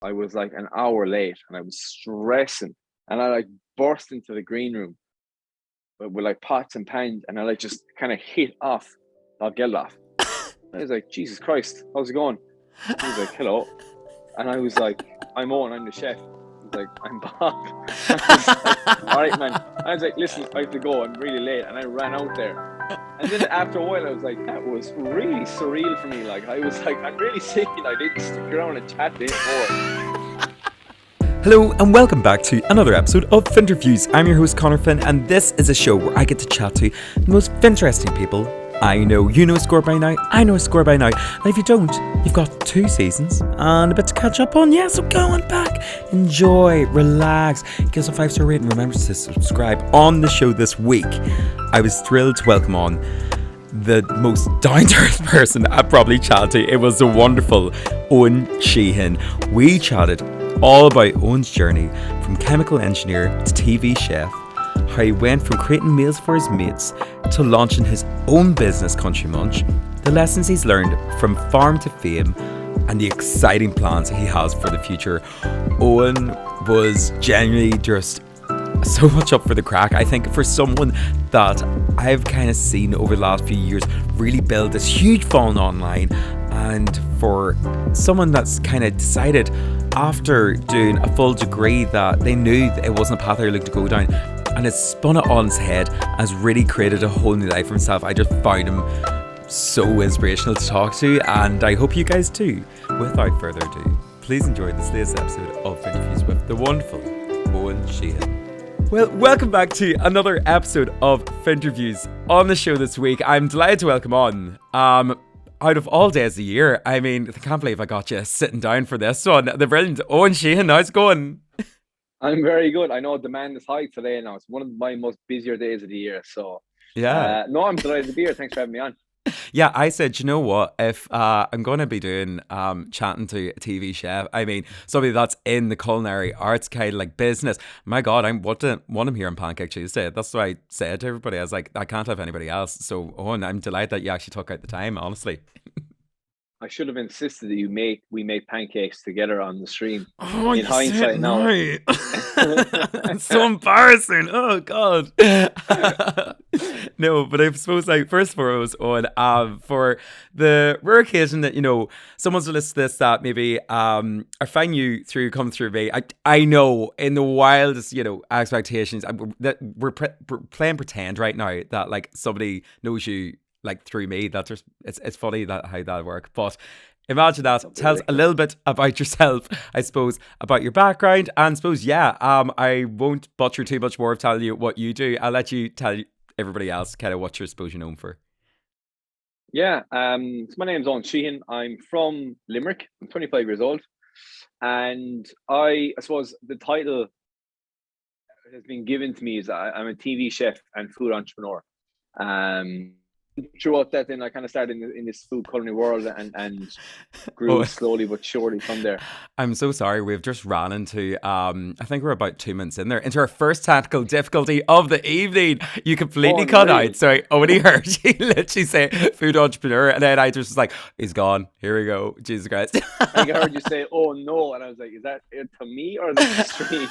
I was like an hour late and I was stressing, and I like burst into the green room with like pots and pans, and I like just kind of hit off Bob Geldof. I was like, Jesus Christ, how's it going? He was like, hello. And I was like, I'm Owen, I'm the chef. He's like, I'm Bob. I was like, all right, man. I was like, listen, I have to go. I'm really late. And I ran out there. And then after a while, I was like, that was really surreal for me. Like, I was like, I'm really sick, and I didn't stick around and chat to him more. Hello and welcome back to another episode of Finnterviews. I'm your host Connor Finn, and this is a show where I get to chat to the most interesting people I know. You know Score by Now, I know Score by Now. And if you don't, you've got 2 seasons and a bit to catch up on. Yeah, so go on back, enjoy, relax, give us a 5-star rating. Remember to subscribe. On the show this week, I was thrilled to welcome on the most down-to-earth person I've probably chatted to. It was the wonderful Eoin Sheehan. We chatted all about Owen's journey from chemical engineer to TV chef, how he went from creating meals for his mates to launching his own business, Country Munch, the lessons he's learned from farm to fame, and the exciting plans he has for the future. Owen was genuinely just so much up for the crack. I think for someone that I've kind of seen over the last few years really build this huge following online, and for someone that's kind of decided after doing a full degree that they knew that it wasn't a path they were looking to go down, and has spun it on its head, has really created a whole new life for himself. I just found him so inspirational to talk to, and I hope you guys too. Without further ado, please enjoy this latest episode of Finnterviews with the wonderful Eoin Sheehan. Well, welcome back to another episode of Finnterviews. On the show this week, I'm delighted to welcome on, out of all days of the year, I mean, I can't believe I got you sitting down for this one. The brilliant Eoin Sheehan, how's it going? I'm very good. I know demand is high today now. It's one of my most busier days of the year. So, Yeah. no, I'm delighted to be here. Thanks for having me on. Yeah, I said, you know what? If I'm going to be doing chatting to a TV chef, I mean, somebody that's in the culinary arts kind of like business, my God, I want him here on Pancake Tuesday. That's what I said to everybody. I was like, I can't have anybody else. So, Owen, I'm delighted that you actually took out the time, honestly. I should have insisted that we make pancakes together on the stream. Oh, In you hindsight, said now. no. It's so embarrassing. Oh God. No, but I suppose, like, first and foremost, on for the rare occasion that, you know, someone's listened to this that maybe I find you through come through me. I know in the wildest, you know, expectations that we're playing pretend right now that like somebody knows you like through me. That's just it's funny that how that works. But imagine that. Tell us a little bit about yourself, I suppose, about your background, and I suppose I won't butcher too much more of telling you what you do. I'll let you tell everybody else kind of what you're supposed you're known for. Yeah. So my name's Eoin Sheehan. I'm from Limerick. I'm 25 years old, and I suppose the title has been given to me is I'm a TV chef and food entrepreneur. Um, Throughout that, then I kind of started in this food culinary world and grew Oh, slowly but surely from there. I'm so sorry. We've just ran into, I think we're about 2 minutes in there, into our first technical difficulty of the evening. You completely cut Unreal. out. So I only heard you literally say food entrepreneur, and then I just was like, he's gone. Here we go. Jesus Christ. I think I heard you say, "Oh no," and I was like, "Is that it to me or the stream?"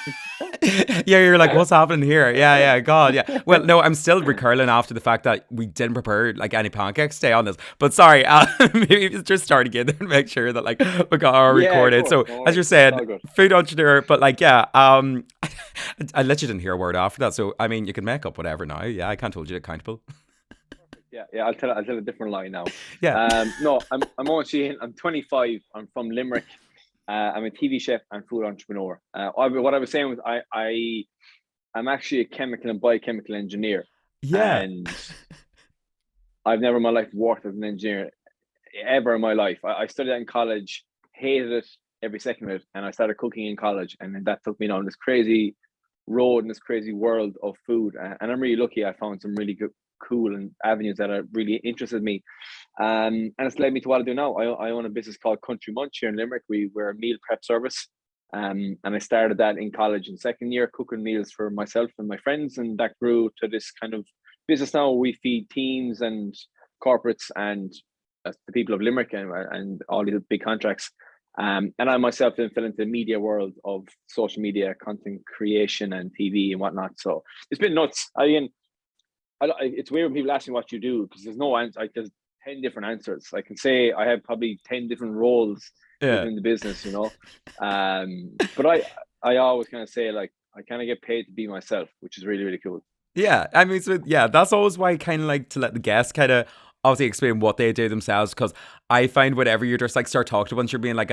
Yeah, you're like, what's happening here? Yeah, God, yeah. Well, no, I'm still recurling after the fact that we didn't prepare like any pancakes today on this. But sorry, maybe just start again and make sure that like we got our recorded. So as you're saying, food entrepreneur, but like I let you didn't hear a word after that. So I mean, you can make up whatever now. Yeah, I can't hold you accountable. Yeah. I'll tell a different lie now. Yeah. No, I'm Eoin Sheehan. I'm 25. I'm from Limerick. I'm a TV chef and food entrepreneur. What I was saying was I'm actually a chemical and biochemical engineer, Yeah. and I've never in my life worked as an engineer ever in my life. I studied that in college, hated it every second of it, and I started cooking in college, and then that took me down this crazy road and this crazy world of food. And I'm really lucky. I found some really good, cool, and avenues that are really interested me. And it's led me to what I do now. I own a business called Country Munch here in Limerick. We're a meal prep service. And I started that in college in second year, cooking meals for myself and my friends, and that grew to this kind of business now. We feed teams and corporates and the people of Limerick and all these big contracts. And I myself then fell into the media world of social media, content creation and TV and whatnot. So it's been nuts. It's weird when people ask me what you do, because there's no answer. Like, there's 10 different answers. I can say I have probably 10 different roles Yeah. within the business, but I always kind of say, like, I kind of get paid to be myself, which is really, really cool. Yeah, I mean, so yeah, that's always why I kind of like to let the guests kind of obviously explain what they do themselves, because I find whenever you just like start talking to once, you're being like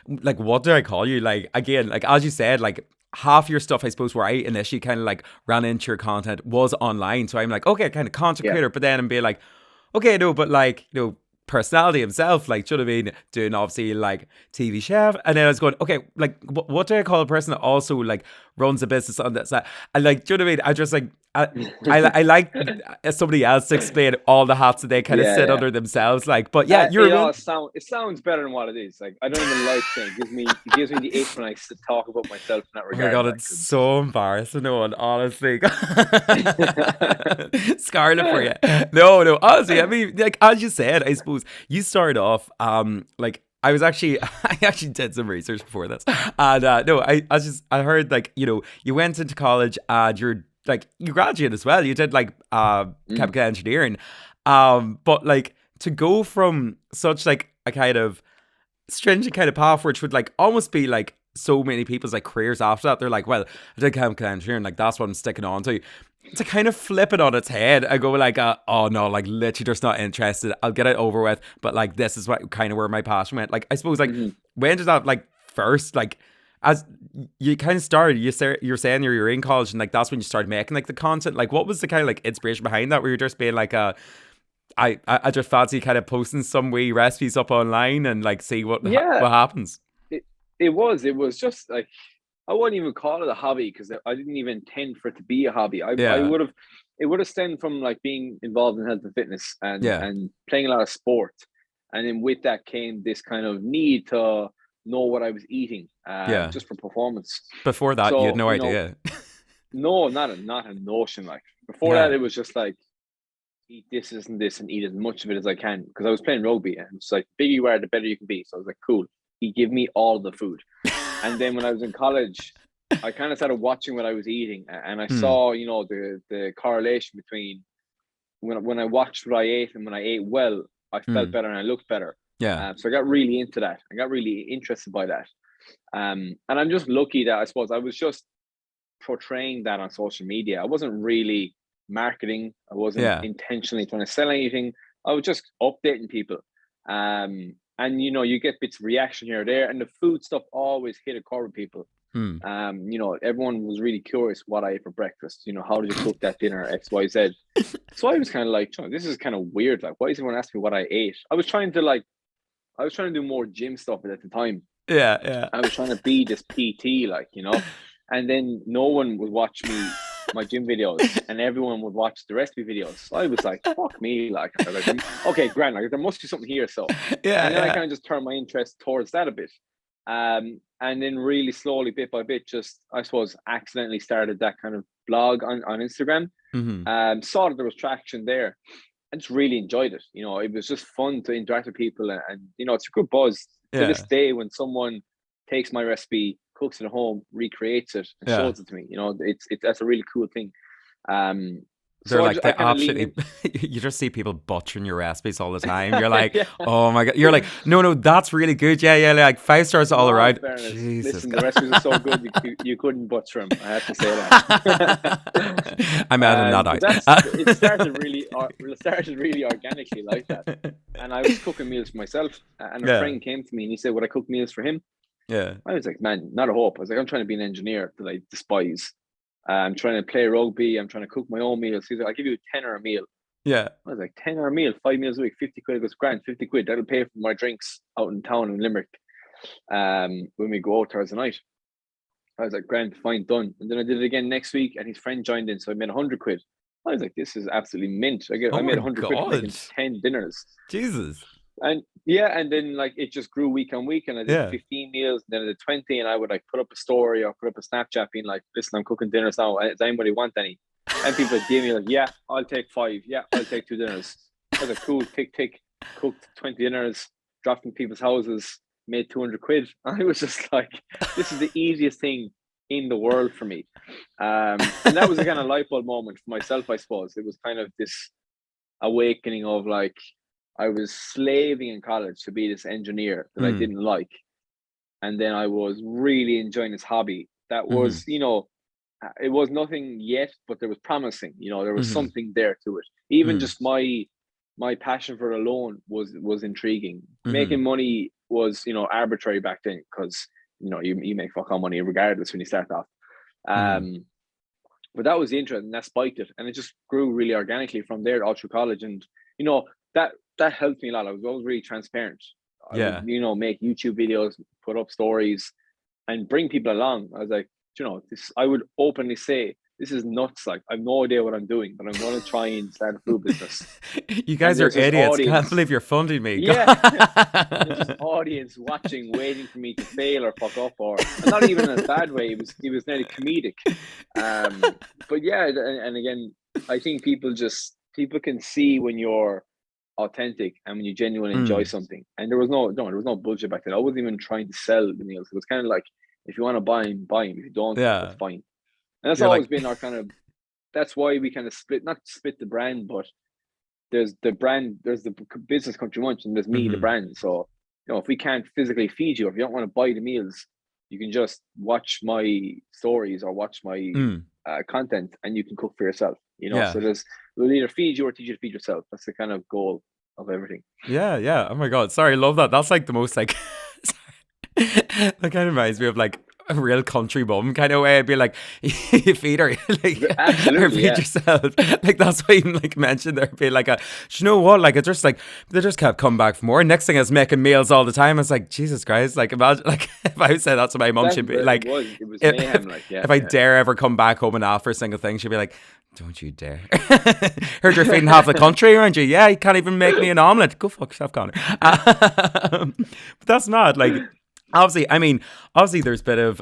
like, what do I call you? Like, again, like as you said, like half your stuff, I suppose, where I initially kind of like ran into your content was online. So I'm like, okay, kind of content Yeah. creator, but then I'm being like, okay, no, but like, personality himself, like, do you know what I mean? Doing obviously like TV chef, and then I was going, okay, like, what do I call a person that also like runs a business on that side? And like, do you know what I mean? I just like, I like somebody else to explain all the hats that they kind of Yeah, sit yeah. under themselves. Like, but yeah, you're It sounds better than what it is. Like, I don't even like saying it gives me the itch when I talk about myself in that oh my regard. god, Like, it's so embarrassing. No one, honestly, Scarlet for you. No, honestly, I mean, like as you said, I suppose you started off, like. I actually did some research before this, and no, I heard like you went into college and you're like you graduated as well. You did like chemical engineering, but like to go from such like a kind of stringent kind of path, which would like almost be like so many people's like careers after that. They're like, well, I did chemical engineering, like that's what I'm sticking on to. To kind of flip it on its head, I go like, oh no, like literally just not interested. I'll get it over with. But like this is what kind of where my passion went. Like I suppose like when did that like first like as you kind of started, you're saying you're in college and like that's when you started making like the content. Like what was the kind of like inspiration behind that? Where you're just being like I just fancy kind of posting some wee recipes up online and like see what Yeah, happens. it was just like, I wouldn't even call it a hobby, because I didn't even intend for it to be a hobby. Yeah, It would have stemmed from like being involved in health and fitness yeah. and playing a lot of sport, and then with that came this kind of need to know what I was eating, Yeah. just for performance. Before that, you had So, no idea. no, not a notion. Like, before Yeah. that, it was just like, eat this, and this, and eat as much of it as I can, because I was playing rugby, and it's like, the bigger you are, the better you can be. So I was like, cool, he give me all the food. And then when I was in college, I kind of started watching what I was eating, and I Hmm. saw, the correlation between when I watched what I ate and when I ate well, I felt Hmm. better and I looked better. Yeah. So I got really into that. I got really interested by that. And I'm just lucky that, I suppose, I was just portraying that on social media. I wasn't really marketing. I wasn't Yeah. intentionally trying to sell anything. I was just updating people. And you get bits of reaction here or there, and the food stuff always hit a chord with people. Hmm. Everyone was really curious what I ate for breakfast. How did you cook that dinner? X, Y, Z. So I was kind of like, this is kind of weird. Like, why is everyone asking me what I ate? I was trying to do more gym stuff at the time. Yeah. Yeah. I was trying to be this PT, and then no one would watch my gym videos, and everyone would watch the recipe videos. So I was like, fuck me, like, okay, grand, like there must be something here. So, Yeah. and then I Yeah. kind of just turned my interest towards that a bit. And then really slowly, bit by bit, just, I suppose, accidentally started that kind of blog on Instagram. Hmm. Saw that there was traction there. I just really enjoyed it. It was just fun to interact with people, and it's a good buzz to this Yeah. day when someone takes my recipe, cooks it at home, recreates it, and Yeah. shows it to me. It's that's a really cool thing. Um, They're so like I they kind of lean absolutely. in. You just see people butchering your recipes all the time. You're like, Yeah. oh my god. You're like, no, that's really good. Yeah, yeah. Like 5 stars all No, in around. fairness, Jesus. listen, the recipes are so good you couldn't butcher them. I have to say that. I'm adding that But out. it started really organically like that. And I was cooking meals for myself, and a Yeah. friend came to me and he said, would I cook meals for him? Yeah. I was like, man, not a hope. I was like, I'm trying to be an engineer that I despise. I'm trying to play rugby. I'm trying to cook my own meals. He's like, I'll give you a tenner a meal. Yeah. I was like, 10 hour meal, 5 meals a week, 50 quid. It goes, grand, 50 quid. That'll pay for my drinks out in town in Limerick, when we go out Thursday night. I was like, grand, fine, done. And then I did it again next week, and his friend joined in. So I made 100 quid. I was like, this is absolutely mint. Oh I my made 100 quid from god. making 10 dinners. Jesus. And yeah, and then like it just grew week on week, and I did Yeah. 15 meals, then I did 20, and I would like put up a story or put up a Snapchat being like, listen, I'm cooking dinners now. Does anybody want any? And people would give me like, yeah, I'll take 5. Yeah, I'll take 2 dinners. I was like, cool, tick, tick, cooked 20 dinners, dropped in people's houses. made 200 quid. I was just like, this is the easiest thing in the world for me. And that was a kind of light bulb moment for myself, I suppose. It was kind of this awakening of like, I was slaving in college to be this engineer that I didn't like. And then I was really enjoying this hobby that was, you know, it was nothing yet, but there was promising, you know, there was something there to it. Even just my passion for it alone was intriguing. Making money was, you know, arbitrary back then because, you know, you make fuck all money regardless when you start off. But that was the interest, and that spiked it, and it just grew really organically from there all through college. And you know, that helped me a lot. I was always really transparent. I would, you know, make YouTube videos, put up stories, and bring people along. I was like, you know, this. I would openly say, this is nuts. Like, I have no idea what I'm doing, but I'm going to try and start a food business. You guys are idiots. Can't believe you're funding me. Yeah. There's this audience watching, waiting for me to fail or fuck up, or not even in a bad way. It was nearly comedic. But yeah, and again, I think people can see when you're authentic and when you genuinely enjoy something. And there was no bullshit back then. I wasn't even trying to sell the meals. It was kind of like, if you want to buy them, buy them. If you don't, that's fine. And that's always been our kind of, that's why we kind of not split the brand, but there's the brand, there's the business Country Munch, and there's me, the brand. So, you know, if we can't physically feed you, if you don't want to buy the meals, you can just watch my stories or watch my content, and you can cook for yourself, you know. So we'll either feed you or teach you to feed yourself. That's the kind of goal of everything. Yeah. Oh my God. Sorry, I love that. That's like the most like, that kind of reminds me of like a real country mum kind of way. I'd be like, you feed her, like, or feed yourself. Like, that's why you like mentioned there'd be like you know what? Like, it's just like, they just kept coming back for more. Next thing is making meals all the time. It's like, Jesus Christ. Like, imagine, like, if I said that to my mum, she'd be like, it was mayhem, like, if I dare ever come back home and offer a single thing, she'd be like, don't you dare. Heard you're feeding half the country, aren't you? Yeah, you can't even make me an omelette. Go fuck yourself, Connor. But that's mad. Like, obviously there's a bit of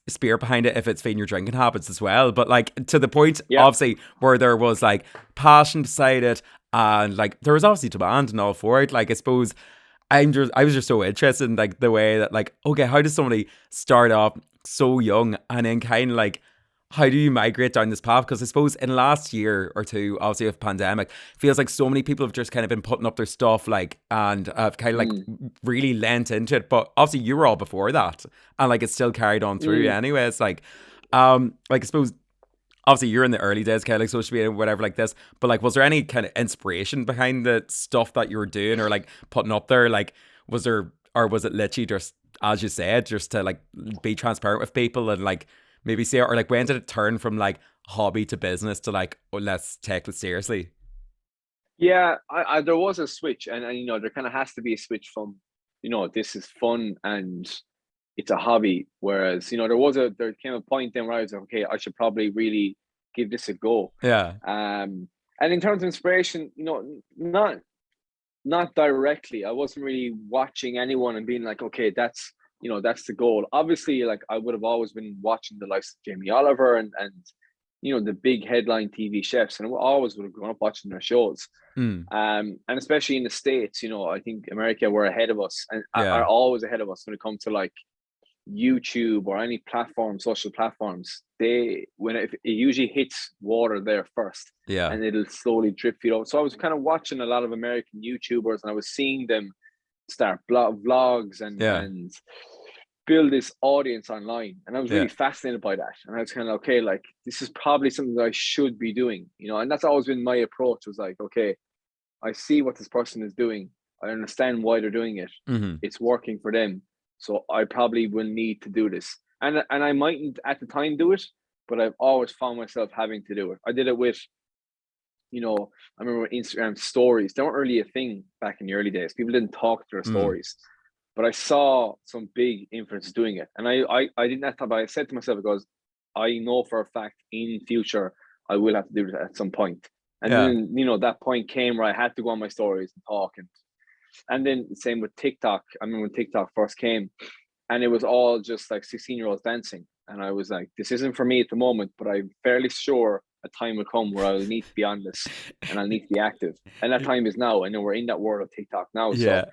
spear behind it if it's feeding your drinking habits as well, but like to the point obviously where there was like passion beside it, and like there was obviously demand and all for it. Like, I suppose I was just so interested in like the way that like, okay, how does somebody start off so young and then kind of like, how do you migrate down this path? Because I suppose in the last year or two, obviously with pandemic, feels like so many people have just kind of been putting up their stuff, like, and have kind of like really lent into it. But obviously you were all before that, and like it's still carried on through anyway. It's like I suppose obviously you're in the early days, kind of like social media, whatever like this. But like, was there any kind of inspiration behind the stuff that you were doing or like putting up there? Like, was there, or was it literally just, as you said, just to like be transparent with people and like maybe say, or like, when did it turn from like hobby to business to like, oh, let's take it seriously? Yeah, I there was a switch, and you know, there kind of has to be a switch from, you know, this is fun and it's a hobby, whereas, you know, there came a point then where I was like, okay, I should probably really give this a go. And in terms of inspiration, you know, not directly. I wasn't really watching anyone and being like, okay, that's, you know, that's the goal. Obviously, like, I would have always been watching the likes of Jamie Oliver and you know, the big headline TV chefs, and I always would have grown up watching their shows. And especially in the States, you know, I think America were ahead of us, and are always ahead of us when it comes to like YouTube or any platform, social platforms. It usually hits water there first, and it'll slowly drip feed over. So I was kind of watching a lot of American YouTubers, and I was seeing them start vlogs and build this audience online, and I was really fascinated by that. And I was kind of, okay, like, this is probably something that I should be doing, you know. And that's always been my approach, was like, okay, I see what this person is doing, I understand why they're doing it, it's working for them, so I probably will need to do this. And I mightn't at the time do it, but I've always found myself having to do it. I did it with, you know, I remember Instagram stories, they weren't really a thing back in the early days. People didn't talk to their stories. But I saw some big influencers doing it. And I didn't have to, but I said to myself, because I know for a fact in future, I will have to do it at some point. And then, you know, that point came where I had to go on my stories and talk. And then the same with TikTok. I remember when TikTok first came, and it was all just like 16-year-olds dancing. And I was like, this isn't for me at the moment, but I'm fairly sure a time will come where I'll need to be on this and I'll need to be active. And that time is now. I know we're in that world of TikTok now. So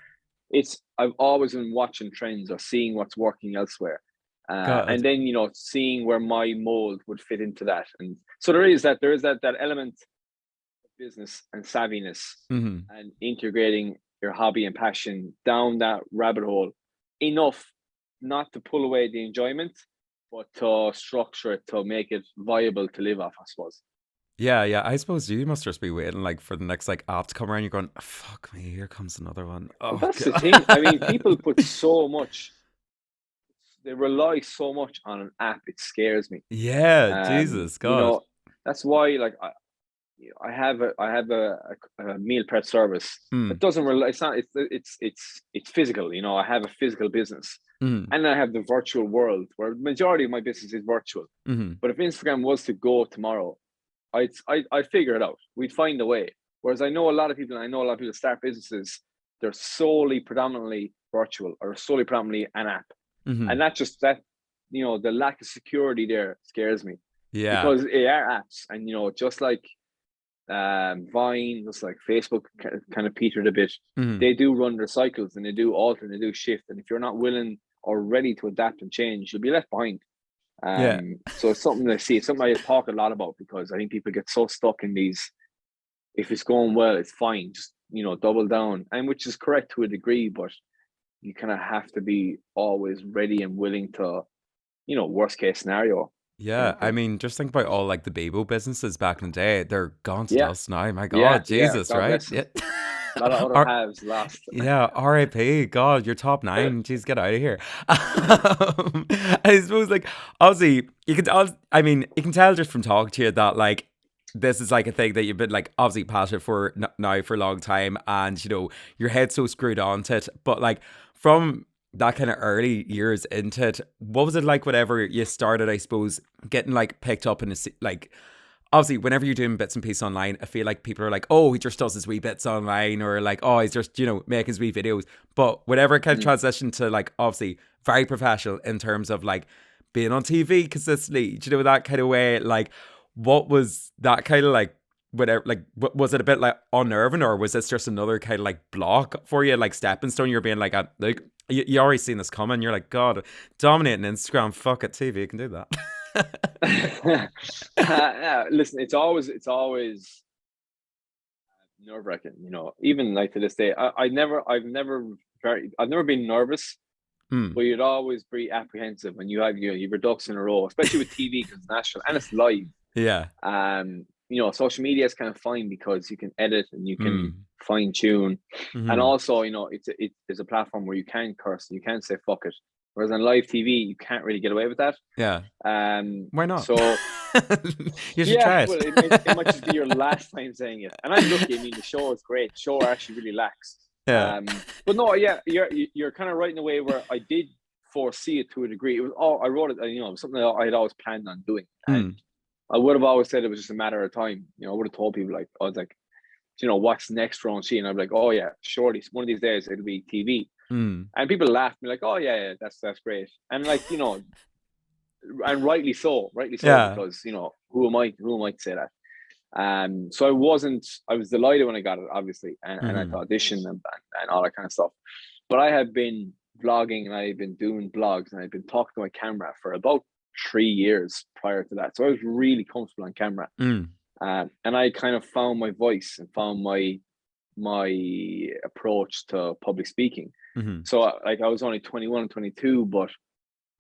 I've always been watching trends or seeing what's working elsewhere. God. And then, you know, seeing where my mold would fit into that. And so there is that element of business and savviness and integrating your hobby and passion down that rabbit hole enough not to pull away the enjoyment, but to structure it to make it viable to live off, I suppose. Yeah. I suppose you must just be waiting like for the next like app to come around. You're going, fuck me, here comes another one. Well, Oh that's the God. thing. I mean, people they rely so much on an app. It scares me. Yeah, Jesus, You God. know, that's why like I have a meal prep service that doesn't rely. It's not. It's physical. You know, I have a physical business, and I have the virtual world where the majority of my business is virtual. But if Instagram was to go tomorrow, I'd figure it out. We'd find a way. Whereas I know a lot of people start businesses. They're solely predominantly virtual or solely predominantly an app, and not just that. You know, the lack of security there scares me. Yeah. Because they are apps, and you know, just like Vine, just like Facebook kind of petered a bit. They do run their cycles, and they do alter, and they do shift. And if you're not willing or ready to adapt and change, you'll be left behind. So it's something I see. It's something I talk a lot about, because I think people get so stuck in these. If it's going well, it's fine. Just, you know, double down, and which is correct to a degree, but you kind of have to be always ready and willing to, you know, worst case scenario. Yeah, I mean, just think about all like the Bebo businesses back in the day. They're gone to dust now. My God, Yeah, Jesus, God right? bless Yeah. them. A lot of other halves lost. Yeah, R.I.P. God, you're top 9. Jeez, get out of here. I suppose, like, obviously, you can tell just from talking to you that, like, this is like a thing that you've been like obviously passionate for now for a long time, and you know your head's so screwed onto it. But like from that kind of early years into it, what was it like whenever you started, I suppose, getting like picked up in a like, obviously whenever you're doing bits and pieces online, I feel like people are like, oh, he just does his wee bits online, or like, oh, he's just, you know, making his wee videos. But whenever it kind of transitioned to like obviously very professional in terms of like being on TV consistently, you know, that kind of way, like what was that kind of like, whatever, like was it a bit like unnerving, or was this just another kind of like block for you, like stepping stone? You're being like you already seen this coming. You're like, God, dominating Instagram, fuck it, TV, you can do that. Listen, it's always nerve-wracking, you know, even like to this day. I've never been nervous, but you'd always be apprehensive when you have your ducks in a row, especially with TV, because it's national and it's live. Yeah. You know, social media is kind of fine because you can edit and you can fine tune, and also, you know, it's a platform where you can curse and you can say fuck it. Whereas on live TV, you can't really get away with that. Yeah. Why not? So you should try it. Well, it might just be your last time saying it. And I'm lucky. I mean, the show is great. The show actually really lacks. Yeah. But no, yeah, you're kind of right in a way where I did foresee it to a degree. It was I wrote it. You know, something that I had always planned on doing, and I would have always said it was just a matter of time. You know, I would have told people, like, I was like, you know, what's next for Eoin Sheehan? I'd be like, oh yeah, surely one of these days it'll be TV. And people laughed me like, oh yeah, that's great. And like, you know, and rightly so, yeah. Because, you know, who am I to say that? So I was delighted when I got it, obviously, and I auditioned and all that kind of stuff. But I have been vlogging and I've been doing vlogs and I've been talking to my camera for about 3 years prior to that. So I was really comfortable on camera. And I kind of found my voice and found my approach to public speaking. So like I was only 21 and 22, but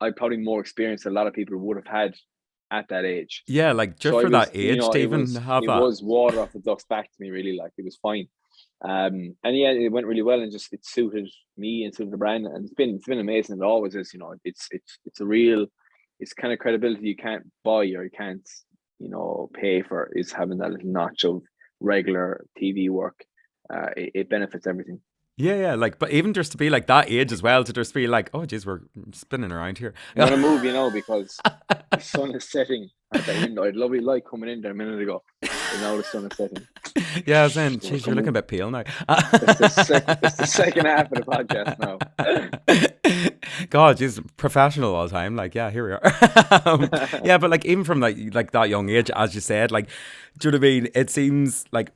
I probably more experience than a lot of people would have had at that age. Yeah, like just for that age, you know, to even have that. It was water off the duck's back to me, really. Like, it was fine. And yeah, it went really well, and just it suited me and suited the brand, and it's been amazing. It always is. You know, it's kind of credibility you can't buy or you can't, you know, pay for, is having that little notch of regular TV work. It benefits everything. Yeah, like, but even just to be like that age as well, to just be like, oh geez, we're spinning around here. I'm gonna move, you know, because the sun is setting at the window. I had lovely light coming in there a minute ago, and now the sun is setting. Yeah, I was saying, geez, you're looking a bit pale now. It's the second half of the podcast now. God, she's professional all the time. Like, yeah, here we are. Yeah, but like even from like that young age, as you said, like, do you know what I mean? It seems like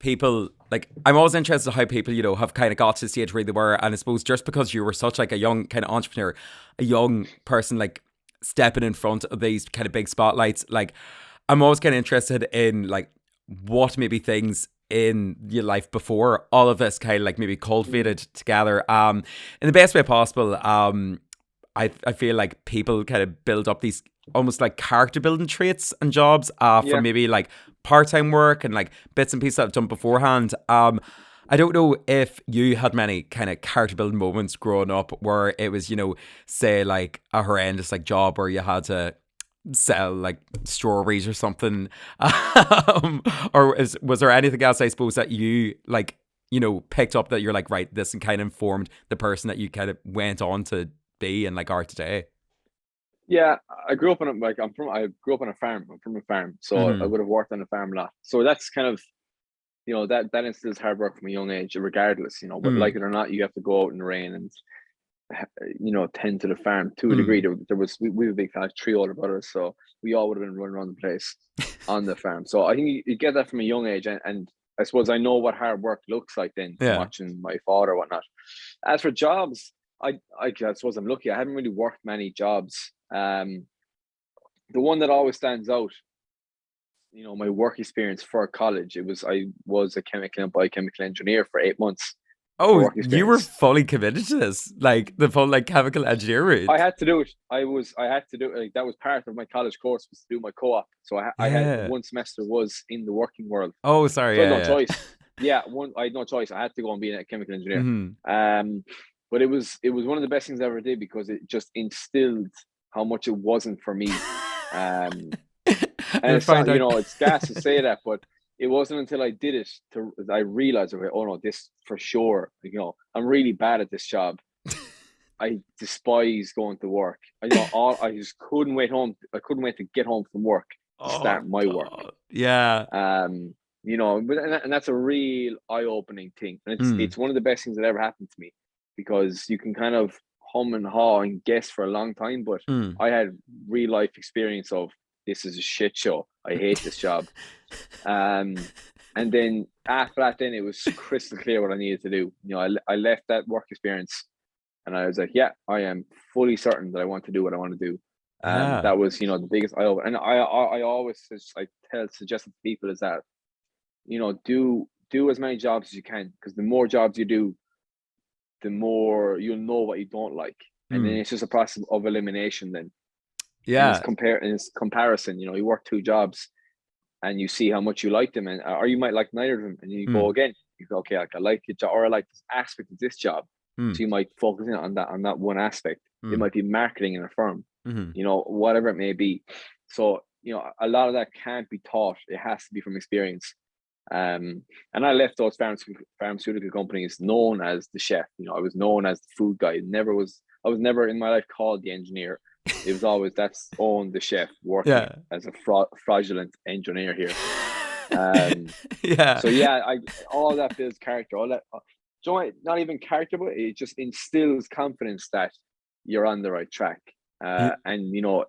people, like, I'm always interested in how people, you know, have kind of got to the stage where they were. And I suppose just because you were such like a young kind of entrepreneur, a young person, like stepping in front of these kind of big spotlights, like I'm always kind of interested in like what maybe things in your life before all of this kind of like maybe cultivated together in the best way possible. I feel like people kind of build up these almost like character building traits and jobs from maybe like part-time work and like bits and pieces that I've done beforehand. I don't know if you had many kind of character building moments growing up where it was, you know, say like a horrendous like job where you had to sell like strawberries or something. Or was there anything else, I suppose, that you like, you know, picked up that you're like, right, this kind of informed the person that you kind of went on to be and like are today? Yeah, I grew up on I grew up on a farm. I'm from a farm, so I would have worked on a farm a lot. So that's kind of, you know, that instills hard work from a young age, regardless, you know, but like it or not, you have to go out in the rain and, you know, tend to the farm to a degree. There was we were a big family, 3 older brothers, so we all would have been running around the place on the farm. So I think you get that from a young age, and I suppose I know what hard work looks like then from watching my father or whatnot. As for jobs, I suppose I'm lucky. I haven't really worked many jobs. The one that always stands out, you know, my work experience for college, I was a chemical and biochemical engineer for 8 months. Oh, you were fully committed to this, like the full like chemical engineer route. I had to do it. I had to do it. Like, that was part of my college course, was to do my co-op. So I had 1 semester was in the working world. Oh, sorry. So I had no choice. I had no choice. I had to go and be a chemical engineer. But it was one of the best things I ever did, because it just instilled how much it wasn't for me. And it's not, you know, it's gas to say that, but it wasn't until I did it I realized, okay, oh no, this for sure, you know, I'm really bad at this job. I despise going to work. I just couldn't wait home. I couldn't wait to get home from work to start my work. Yeah. You know, and that's a real eye-opening thing. And it's one of the best things that ever happened to me, because you can kind of hum and haw and guess for a long time, but I had real life experience of, this is a shit show. I hate this job. And then after that, then it was crystal clear what I needed to do. You know, I left that work experience and I was like, yeah, I am fully certain that I want to do what I want to do. That was, you know, the biggest eye opener. And I always suggest to people is that, you know, do as many jobs as you can, because the more jobs you do, the more you'll know what you don't like. And then it's just a process of elimination then. Yeah. And it's comparison. You know, you work 2 jobs and you see how much you like them, or you might like neither of them, and you go again. You go, okay, I like the job, or I like this aspect of this job. So you might focus in on that one aspect. It might be marketing in a firm, you know, whatever it may be. So, you know, a lot of that can't be taught. It has to be from experience. And I left those pharmaceutical companies known as the chef. You know, I was known as the food guy. I was never in my life called the engineer. It was always, that's Owen the chef working as a fraudulent engineer here. So all that builds character. All that, not even character, but it just instills confidence that you're on the right track. And you know,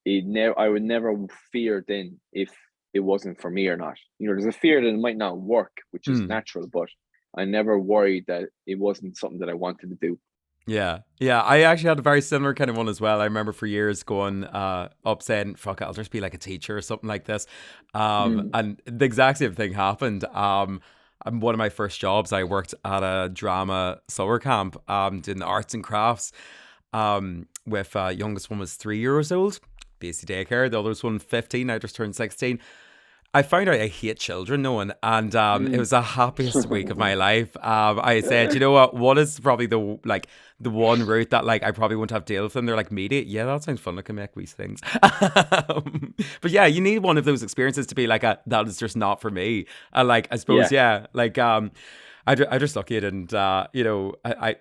I would never fear then if it wasn't for me or not. You know, there's a fear that it might not work, which is natural, but I never worried that it wasn't something that I wanted to do. Yeah. I actually had a very similar kind of one as well. I remember for years going up saying, fuck it, I'll just be like a teacher or something like this. And the exact same thing happened. One of my first jobs, I worked at a drama summer camp doing the arts and crafts with youngest one was 3 years old, basic daycare. The others one 15, I just turned 16. I found out I hate children, knowing, and it was the happiest week of my life. I said, you know what is probably the one route that like I probably won't have to deal with them. They're like, media, yeah, that sounds fun. I can make these things. But yeah, you need one of those experiences to be like, that is just not for me. Like, I suppose, I just lucky it, and you know, I'd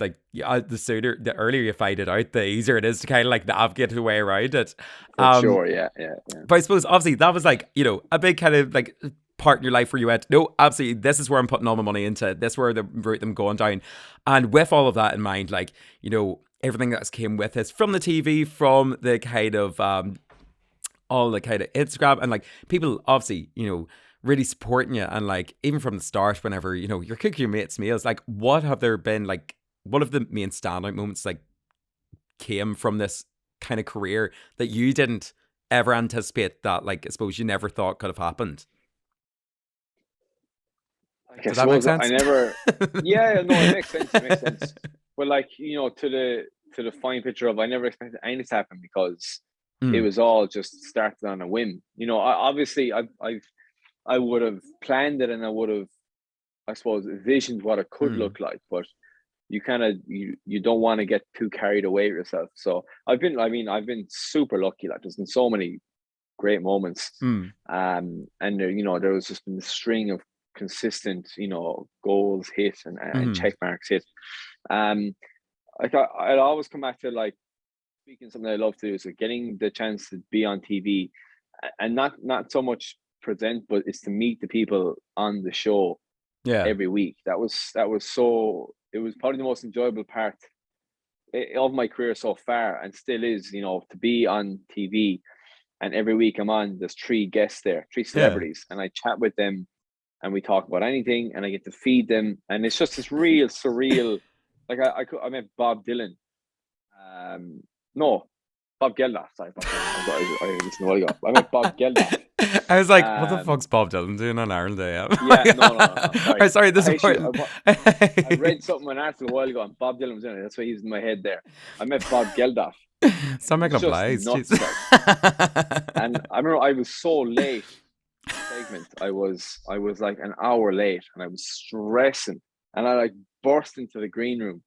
like the earlier you find it out, the easier it is to kind of like navigate the way around it. Sure, yeah. But I suppose obviously that was like, you know, a big kind of like part in your life where you went, no, absolutely, this is where I'm putting all my money into. This is where the route I'm going down. And with all of that in mind, like, you know, everything that's came with it, from the TV, from the kind of all the kind of Instagram, and like people obviously, you know, really supporting you, and like even from the start, whenever you know you're cooking your mates' meals, like what have there been like? What of the main standout moments like came from this kind of career that you didn't ever anticipate that, like, I suppose you never thought could have happened? Like, I Does that make suppose I sense? never. Yeah, no, it makes sense. It makes sense. But like, to the fine picture of, I never expected anything to happen because it Mm, was all just started on a whim. Obviously, I would have planned it, and I would have, I suppose, visioned what it could mm, look like. But you don't want to get too carried away with yourself. So I've been super lucky. Like, there's been so many great moments. mm, And there was just been a string of consistent, goals hit and mm. check marks hit. Um, I'd always come back to, like, speaking of something I love to do, so getting the chance to be on TV, and not so much present, but it's to meet the people on the show Yeah, every week. That was so. It was probably the most enjoyable part of my career so far, and still is. To be on TV, and every week I'm on. There's three guests there, three yeah, celebrities, and I chat with them, and we talk about anything, and I get to feed them, and it's just this real surreal. Like, I met Bob Dylan. No, Bob Geldof. Sorry, Bob Dylan. I listened a while ago. I met Bob Geldof. I was like, what the Um, fuck's Bob Dylan doing on Ireland Day? yeah, no. Sorry, Sorry, this I is actually important. I read something, an article a while ago, and Bob Dylan was in it. That's why he's in my head there. I met Bob Geldof, and Stop he was making up just lies, nuts, jeez. like. And I remember I was so late for the segment. I was like an hour late, and I was stressing, and I like burst into the green room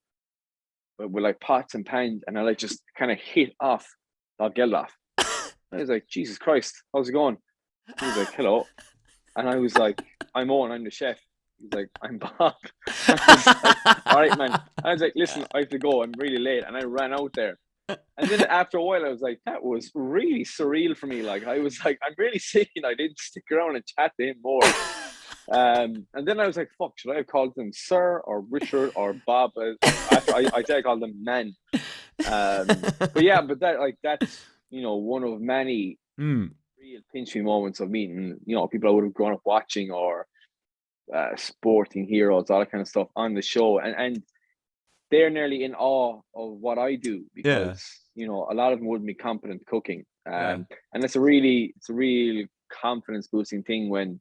with like pots and pans, and I like just kind of hit off Bob Geldof. I was like, Jesus Christ, how's it going? He was like, hello. And I was like, I'm Owen, I'm the chef. He's like, I'm Bob. I was like, all right, man. I was like, listen, I have to go. I'm really late. And I ran out there. And then after a while, I was like, that was really surreal for me. Like, I was like, I'm really sick, and I didn't stick around and chat to him more. And then I was like, fuck, should I have called him Sir or Richard or Bob? After I think I called him Man. But yeah, but that's one of many Mm, real pinch me moments of meeting people I would have grown up watching, or sporting heroes, all that kind of stuff on the show, and they're nearly in awe of what I do, yeah, because a lot of them wouldn't be competent cooking, yeah. and it's a real confidence boosting thing when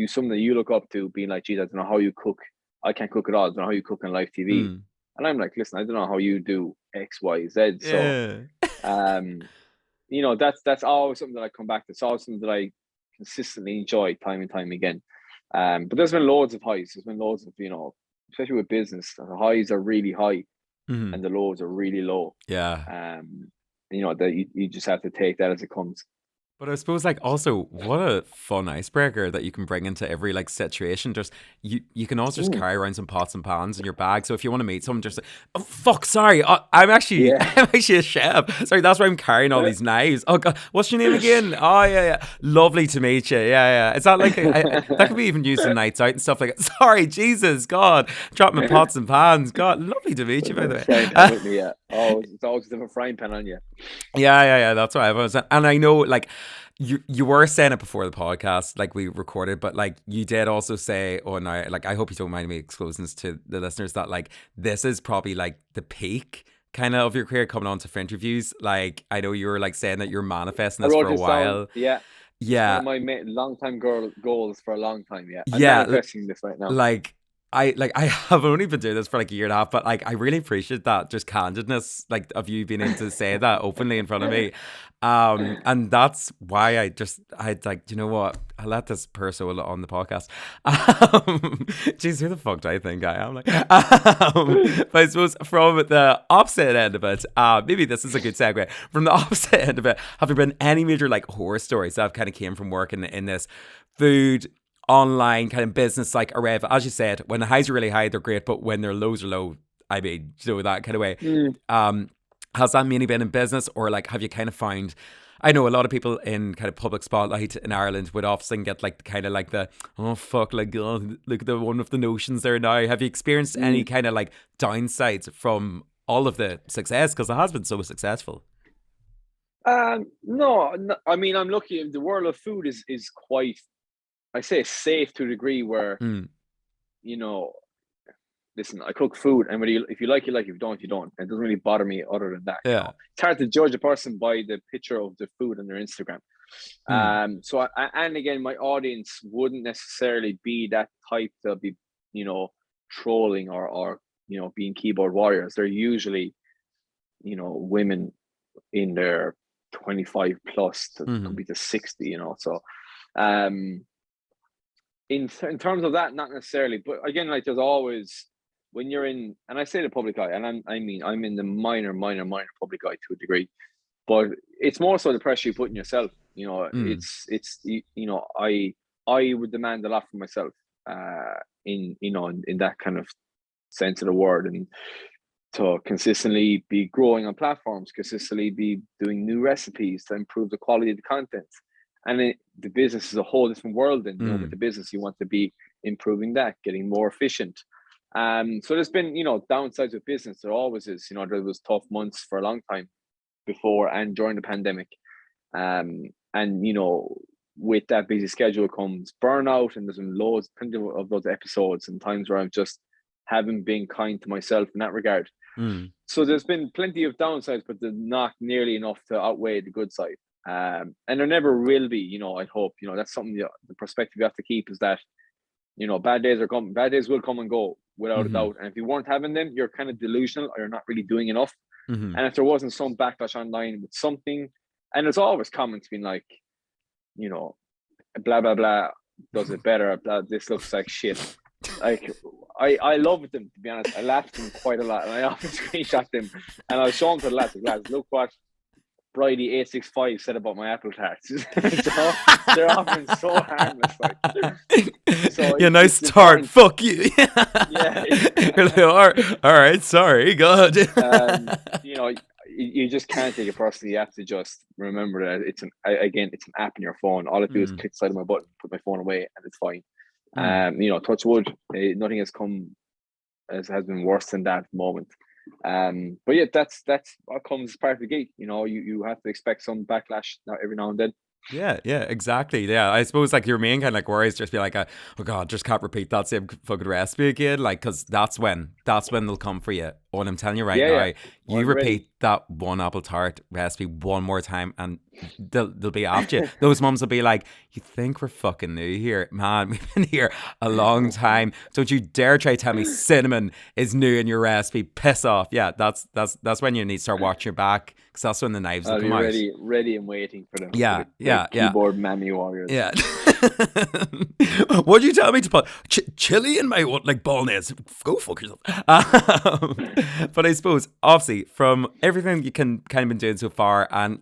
someone that you look up to being like, geez, I don't know how you cook. I can't cook at all. I don't know how you cook on live TV. Mm, And I'm like, listen, I don't know how you do X, Y, Z. So, yeah. um, that's always something that I come back to. It's always something that I consistently enjoy time and time again. But there's been loads of highs. There's been loads of, especially with business, the highs are really high Mhm. and the lows are really low. Yeah. That you just have to take that as it comes. But I suppose, like, also, what a fun icebreaker that you can bring into every like situation. Just you can also just Mm, carry around some pots and pans in your bag. So if you want to meet someone, just like, oh fuck, sorry, I'm actually yeah. I'm actually a chef. Sorry, that's why I'm carrying all these knives. Oh god, what's your name again? Oh yeah, lovely to meet you. Yeah. Is that like that could be even used in nights out and stuff like that. Sorry, Jesus, God, drop my pots and pans. God, lovely to meet you, by the Frying pan way. with me, yeah. Oh, it's always a different frying pan on you. Yeah. That's what I was, and I know, like, you were saying it before the podcast, like we recorded, but like you did also say, oh no, like I hope you don't mind me exposing this to the listeners, that like this is probably like the peak kind of your career coming on to Finnterviews. Like I know you were like saying that you're manifesting I this wrote for a this down. while. Yeah, it's one Yeah, of my long time goals for a long time. Yeah, I'm yeah. manifesting this right now. Like I have only been doing this for like a year and a half, but like I really appreciate that just candidness, like of you being able to say that openly in front of me. And that's why I'd like, you know what, I let this person on the podcast. Jeez, who the fuck do I think I am? Like, but I suppose from the opposite end of it, maybe this is a good segue. From the opposite end of it, have there been any major like horror stories that have kind of came from working in this food online kind of business, like a rev? As you said, when the highs are really high, they're great, but when their lows are low, I mean, that kind of way. Mm. Has that mainly been in business, or like have you kind of found? I know a lot of people in kind of public spotlight in Ireland would often get like the kind of like the, oh fuck, like, oh, look at the one with the notions there now. Have you experienced any Mm. kind of like downsides from all of the success, because it has been so successful? No, I mean, I'm lucky. The world of food is quite I say safe to a degree where, Mm. you know, listen, I cook food, and whether if you like, you like. If you don't, you don't. It doesn't really bother me other than that. Yeah. It's hard to judge a person by the picture of the food on their Instagram. Mm. So and again, my audience wouldn't necessarily be that type to be, trolling or being keyboard warriors. They're usually, women in their 25 plus to could Mm. be to 60. So um in terms of that, not necessarily, but again, like there's always, when you're in, and I say the public eye, and I'm in the minor public eye to a degree, but it's more so the pressure you put in yourself. Mm. I would demand a lot from myself, in that kind of sense of the word, and to consistently be growing on platforms, consistently be doing new recipes to improve the quality of the content. And the business is a whole different world. And with Mm. the business, you want to be improving that, getting more efficient. So there's been, downsides of business. There always is. There was tough months for a long time before and during the pandemic. And with that busy schedule comes burnout, and there's been plenty of those episodes and times where I've just haven't been kind to myself in that regard. Mm. So there's been plenty of downsides, but there's not nearly enough to outweigh the good side. And there never will be. I hope. That's something, the perspective you have to keep is that, bad days are coming. Bad days will come and go without a Mm-hmm. doubt. And if you weren't having them, you're kind of delusional, or you're not really doing enough. Mm-hmm. And if there wasn't some backlash online with something, and there's always comments being like, blah blah blah does it better. Blah, this looks like shit. Like I love them, to be honest. I laugh at them quite a lot, and I often screenshot them, and I'll show them to the lads. Lads, look what Bridie 865 said about my apple tarts. So they're often so harmless, like. So Yeah, nice it's tart. important. Fuck you. Yeah. You're like, all right, sorry, God. You just can't take it personally. You have to just remember that it's an app in your phone. All I do is click the side of my button, put my phone away, and it's fine. Touch wood, nothing has has been worse than that moment. But yeah, that's what comes as part of the gig. You have to expect some backlash every now and then. Yeah, exactly. Yeah, I suppose like your main kind of like worries just be like, oh God, just can't repeat that same fucking recipe again. Like, because that's when they'll come for you. Oh, and I'm telling you right now, Yeah. you I'm repeat ready. that one apple tart recipe one more time, and they'll be after you. Those mums will be like, "You think we're fucking new here, man? We've been here a long time. Don't you dare try to tell me cinnamon is new in your recipe. Piss off." Yeah, that's when you need to start watching your back, because that's when the knives will I'll come be out. ready and waiting for them. Yeah, yeah. Keyboard mammy warriors. Yeah. What'd you tell me to put chili in my like bolognese? Go fuck yourself. But I suppose, obviously, from everything you can kind of been doing so far, and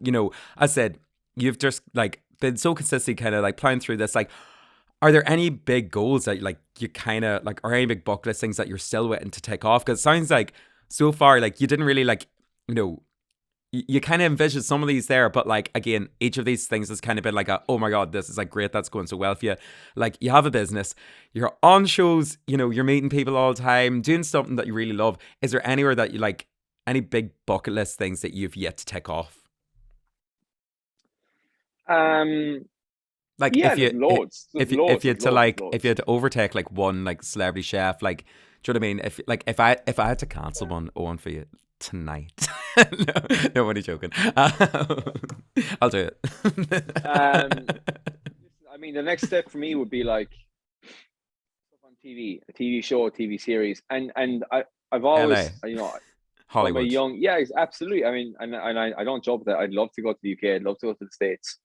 I said you've just like been so consistently kind of like plowing through this. Like, are there any big goals that like you kind of like, or any big bucket list things that you're still waiting to take off? Because it sounds like so far, like you didn't really like, you kind of envision some of these there, but like again, each of these things has kind of been like oh my God, this is like great, that's going so well for you. Like, you have a business, you're on shows, you're meeting people all the time, doing something that you really love. Is there anywhere that you like, any big bucket list things that you've yet to tick off? Like, Yeah, there's loads. if you had to like, if you had to overtake like one like celebrity chef, like, do you know what I mean? If I had to cancel one for you tonight. No, only joking. I'll do it. I mean, the next step for me would be like on TV, a TV show, a TV series, and I've always, LA. from a Hollywood. yeah, absolutely. I mean, and I don't joke with that. I'd love to go to the UK. I'd love to go to the States.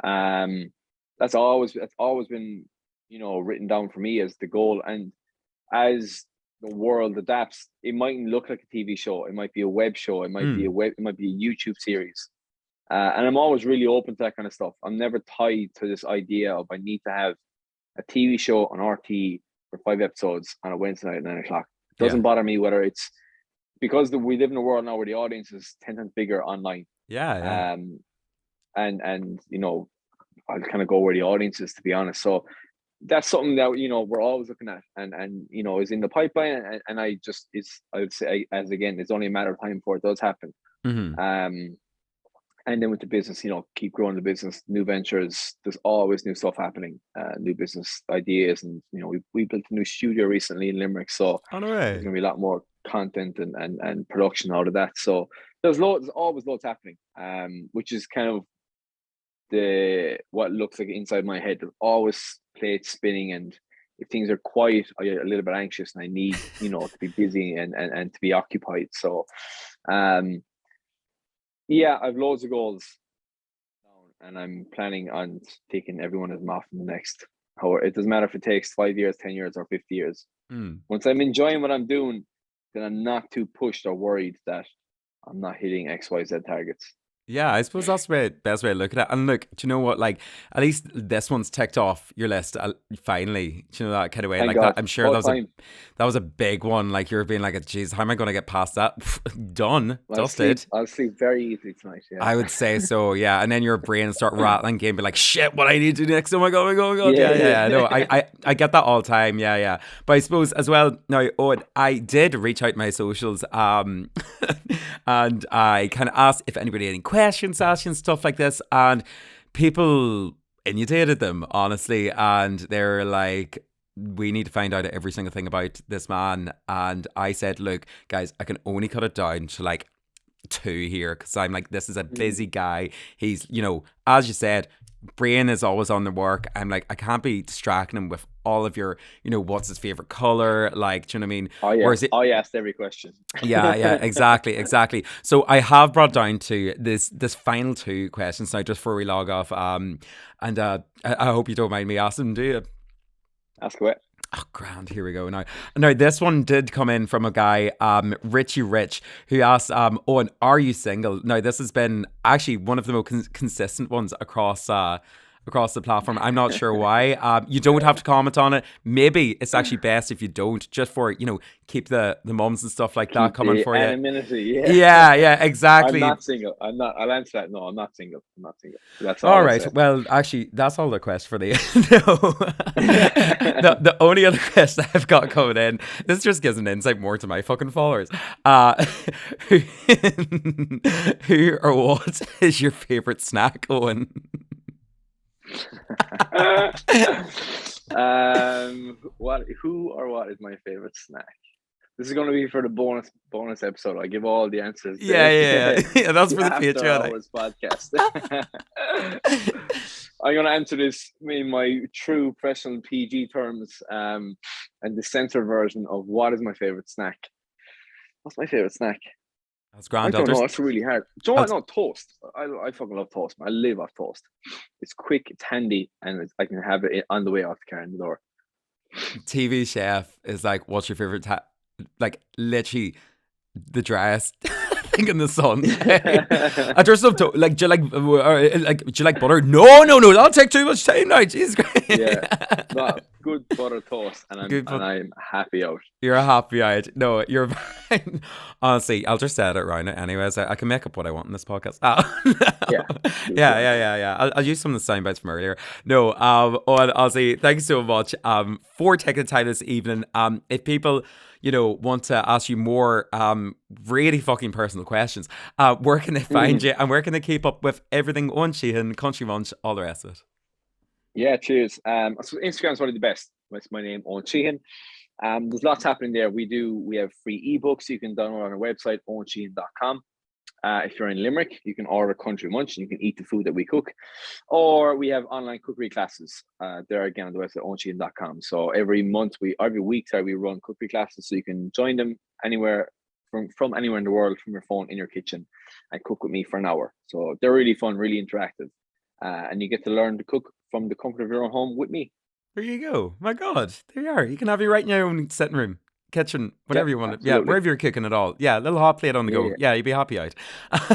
That's always been, written down for me as the goal. And as the world adapts, it mightn't look like a TV show. It might be a web show. It might be it might be a YouTube series. And I'm always really open to that kind of stuff. I'm never tied to this idea of I need to have a TV show on RT for 5 episodes on a Wednesday night at 9 o'clock. It doesn't bother me whether it's because we live in a world now where the audience is 10 times bigger online. Yeah. And I'll kind of go where the audience is, to be honest. So that's something that we're always looking at, and is in the pipeline, and I would say, as again, it's only a matter of time before it does happen. Mm-hmm. And then with the business, keep growing the business, new ventures. There's always new stuff happening, new business ideas, and we built a new studio recently in Limerick, so On the there's way. gonna be a lot more content and production out of that. So there's always loads happening, which is kind of what looks like inside my head. There's always plates spinning, and if things are quiet, I get a little bit anxious, and I need to be busy and to be occupied. So, yeah, I've loads of goals, and I'm planning on taking every one of them off in the next. However, it doesn't matter if it takes 5 years, 10 years, or 50 years. Once I'm enjoying what I'm doing, then I'm not too pushed or worried that I'm not hitting XYZ targets. Yeah, I suppose that's the best way to look at it. And look, do you know what? Like, at least this one's ticked off your list finally. Do you know that kind of way? Thank Like God. that, I'm sure that was a big one. Like you're being like, "Geez, how am I going to get past that?" Done, dusted. I'll sleep very easily tonight. Yeah, I would say so. Yeah, and then your brain start rattling, again, be like, "Shit, what I need to do next? Oh my god, oh my god, oh my god!" Yeah. No, I get that all the time. Yeah. But I suppose as well. Now, Owen, I did reach out my socials, and I kind of asked if anybody had any questions, asking stuff like this, and people inundated them, honestly, and they're like, we need to find out every single thing about this man. And I said, look, guys, I can only cut it down to like 2 here, because I'm like, this is a busy guy. He's, as you said, brain is always on the work. I'm like, I can't be distracting him with all of your, what's his favorite color, like, do you know what I mean? Oh yeah, I asked every question. yeah, exactly. So I have brought down to this final 2 questions now, just before we log off. And I hope you don't mind me asking, do you? Ask away. Oh, grand. Here we go. Now, this one did come in from a guy, Richie Rich, who asked, Owen, are you single? Now, this has been actually one of the most consistent ones across the platform. I'm not sure why. You don't have to comment on it. Maybe it's actually best if you don't, just for, keep the mums and stuff like that coming for you. Anonymity, yeah, exactly. I'm not single. I'll answer that. No, I'm not single. That's all right. Well, actually, that's all the question for the the only other question I've got coming in, this just gives an insight more to my fucking followers. Who or what is your favorite snack, Owen? What is my favorite snack? This is going to be for the bonus episode. I give all the answers. Yeah. That's for the Patreon podcast. I'm going to answer this in my true professional PG terms, and the censored version of what is my favorite snack. What's my favorite snack? That's grand. I don't know. It's really hard. Do you know what? No, toast. I fucking love toast. I live off toast. It's quick, it's handy, and I can have it on the way out the car in the door. TV chef is like, what's your favorite? Like literally the driest thing in the sun. I just love to like. Do you like butter? No. That'll take too much time now. Jesus Christ. Yeah, but good butter toast, and I'm happy out. You're happy out. No, you're fine. Honestly, I'll just say it around it anyways. I can make up what I want in this podcast. Yeah. I'll use some of the sound bites from earlier. No, honestly, thank you so much for taking the time this evening. If people want to ask you more really fucking personal questions, where can they find you, and where can they keep up with everything Eoin Sheehan, Country Munch, all the rest of it? Yeah, cheers. So Instagram's probably the best. That's my name, Eoin Sheehan. There's lots happening there. We have free ebooks you can download on our website, owinsheehan.com. If you're in Limerick, you can order Country Munch and you can eat the food that we cook. Or we have online cookery classes. There again on the website, owinsheehan.com. So every week we run cookery classes, so you can join them anywhere from anywhere in the world, from your phone, in your kitchen, and cook with me for an hour. So they're really fun, really interactive. And you get to learn to cook from the comfort of your own home with me. There you go. My God, there you are. You can have you right in your own sitting room, kitchen, whatever you want. Absolutely. Yeah, wherever you're cooking at all. Yeah, a little hot plate on the go. Yeah, you'd be happy out.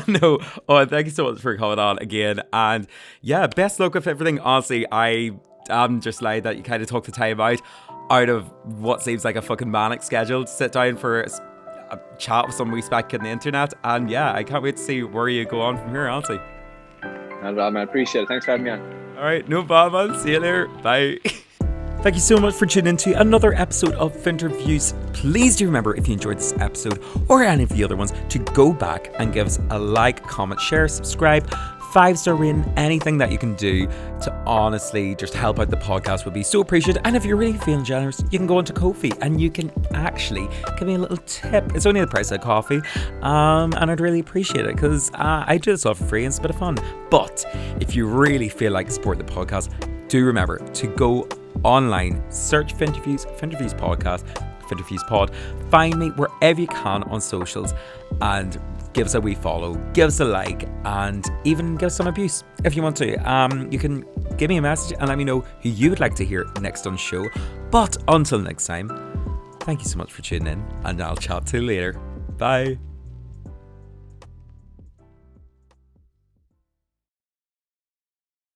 No, thank you so much for coming on again. And yeah, best luck with everything. Honestly, I'm just glad that you kind of took the time out of what seems like a fucking manic schedule to sit down for a chat with somebody back on the internet. And yeah, I can't wait to see where you go on from here, honestly. Not at all, man. I appreciate it. Thanks for having me on. All right, no problem, man. See you later. Bye. Thank you so much for tuning in to another episode of Finnterviews. Please do remember, if you enjoyed this episode or any of the other ones, to go back and give us a like, comment, share, subscribe, 5-star rating, anything that you can do to honestly just help out the podcast would be so appreciated. And if you're really feeling generous, you can go onto Ko-fi and you can actually give me a little tip. It's only the price of coffee, and I'd really appreciate it because I do this all for free and it's a bit of fun. But if you really feel like support the podcast, do remember to go online, search Finnterviews podcast, Finnterviews pod, find me wherever you can on socials and give us a wee follow, give us a like, and even give us some abuse if you want to. You can give me a message and let me know who you would like to hear next on the show. But until next time, thank you so much for tuning in, and I'll chat to you later. Bye.